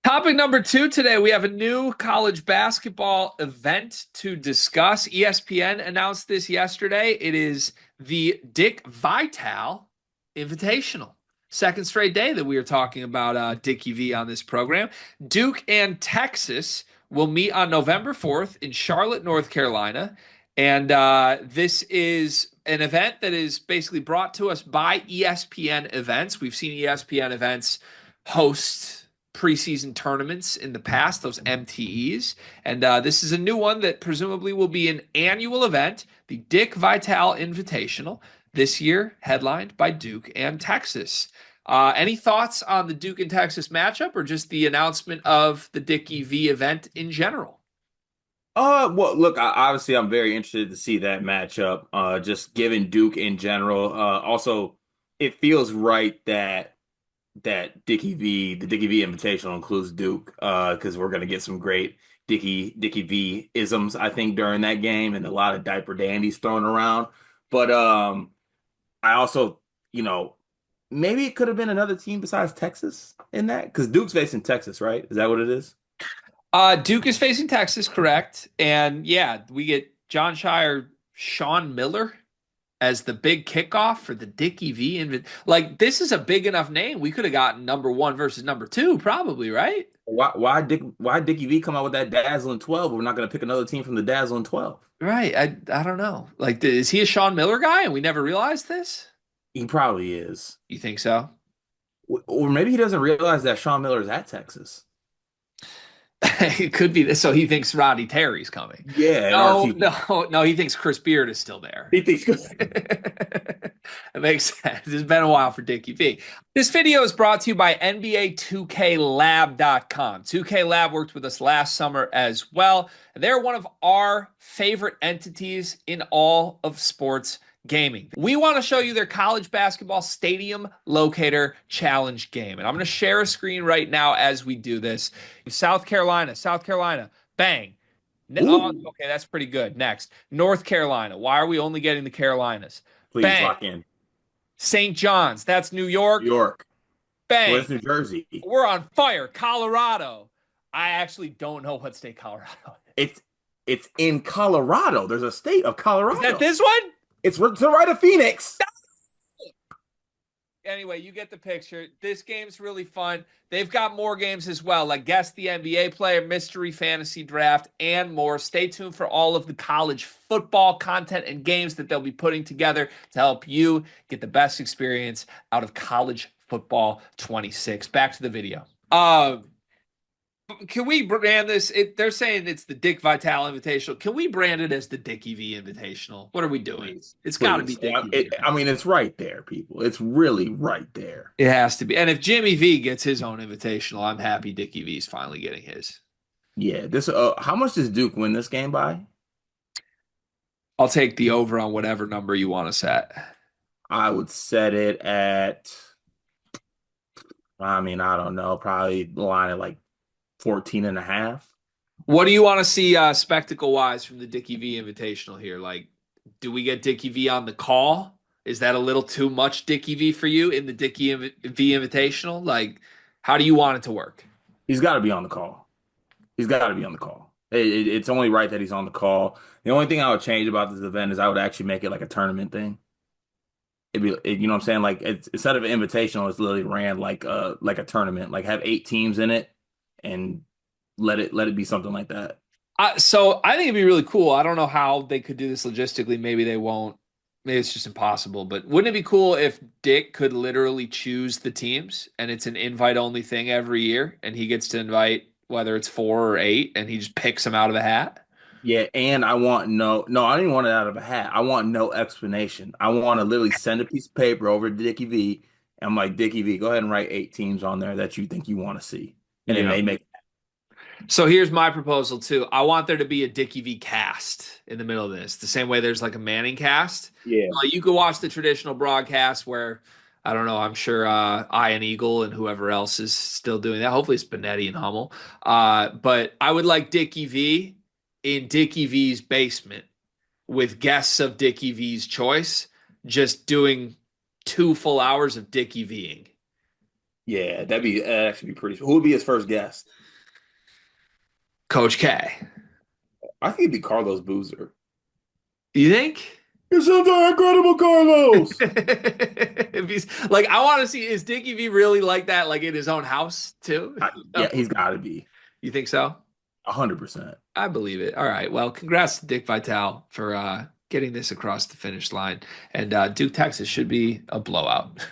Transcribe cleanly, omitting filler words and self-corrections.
Topic number two today, we have a new college basketball event to discuss. ESPN announced this yesterday. It is the Dick Vitale Invitational. Second straight day that we are talking about Dickie V on this program. Duke and Texas will meet on November 4th in Charlotte, North Carolina. And this is an event that is basically brought to us by ESPN Events. We've seen ESPN Events host preseason tournaments in the past, those MTEs. And this is a new one that presumably will be an annual event, the Dick Vitale Invitational, this year headlined by Duke and Texas. Any thoughts on the Duke and Texas matchup or just the announcement of the Dickie V event in general? Well, look, obviously, I'm very interested to see that matchup. Just given Duke in general. Also, it feels right that the Dickie V Invitational includes Duke, because we're gonna get some great Dickie V isms, I think, during that game, and a lot of diaper dandies thrown around. But I also, you know, maybe it could have been another team besides Texas in that, because Duke's facing Texas, right? Is that what it is? Duke is facing Texas, correct? And yeah, we get John Shire, Sean Miller as the big kickoff for the Dickie V. Like, this is a big enough name. We could have gotten number one versus number two, probably, right? Why Dickie V come out with that dazzling 12? We're not gonna pick another team from the dazzling 12. Right. I don't know. Like, is he a Sean Miller guy and we never realized this? He probably is. You think so? Or maybe he doesn't realize that Sean Miller is at Texas. It could be this. So he thinks Roddy Terry's coming. Yeah, and No, RT. no. He thinks Chris Beard is still there. He thinks It makes sense. It's been a while for Dickie V. This video is brought to you by NBA2KLab.com. 2K Lab worked with us last summer as well. They're one of our favorite entities in all of sports gaming. We want to show you their college basketball stadium locator challenge game. And I'm going to share a screen right now as we do this. South Carolina, bang. Oh, Ooh, okay, that's pretty good. Next, North Carolina. Why are we only getting the Carolinas? please Bang. lock in. St. John's. That's New New York. York. Bang. Where's New Jersey? We're on fire. Colorado. I actually don't know what state Colorado is. It's in Colorado. There's a state of Is that Colorado. this one? It's to the right of Phoenix. Anyway, you get the picture. This game's really fun. They've got more games as well, like Guess the NBA Player, Mystery Fantasy Draft, and more. Stay tuned for all of the college football content and games that they'll be putting together to help you get the best experience out of college football 26. Back to the video. Can we brand this? They're saying it's the Dick Vitale Invitational. Can we brand it as the Dickie V Invitational? What are we doing? Please, It's got to be please. Dickie V. I mean, it's right there, people. It's really right there. It has to be. And if Jimmy V gets his own invitational, I'm happy Dickie V's finally getting his. Yeah. This. How much does Duke win this game by? I'll take the over on whatever number you want to set. I would set it at. I mean, I don't know. Probably the line at like 14 and a half. What do you want to see spectacle wise from the Dickie V Invitational here? Like, do we get Dickie V on the call? Is that a little too much Dickie V for you in the Dickie V Invitational? Like, how do you want it to work? He's got to be on the call. He's got to be on the call. It's only right that he's on the call. The only thing I would change about this event is I would actually make it like a tournament thing. You know what I'm saying? Like, instead of an invitational, it's literally ran like a tournament. Like, have 8 teams in it and let it be something like that. So I think it'd be really cool. I don't know how they could do this logistically. Maybe they won't. Maybe it's just impossible. But wouldn't it be cool if Dick could literally choose the teams and it's an invite only thing every year and he gets to invite whether it's 4 or 8 and he just picks them out of a hat? Yeah, and I want no, I don't even want it out of a hat. I want no explanation. I want to literally send a piece of paper over to Dickie V. And I'm like, Dickie V, go ahead and write 8 teams on there that you think you want to see. And then Yeah. they make. So here's my proposal too. I want there to be a Dickie V cast in the middle of this, the same way there's like a Manning cast. Yeah. You could watch the traditional broadcast where I don't know. I'm sure Ian Eagle and whoever else is still doing that. Hopefully it's Benetti and Hummel. But I would like Dickie V in Dickie V's basement with guests of Dickie V's choice, just doing 2 full hours of Dickie Ving. Yeah, that'd actually be pretty. Who would be his first guest? Coach K. I think it'd be Carlos Boozer. You think? You're something incredible, Carlos. If he's like, I want to see, is Dickie V really like that, like in his own house too? Yeah, he's got to be You think so? 100%. I believe it. All right. Well, congrats to Dick Vitale for getting this across the finish line. And Duke, Texas should be a blowout.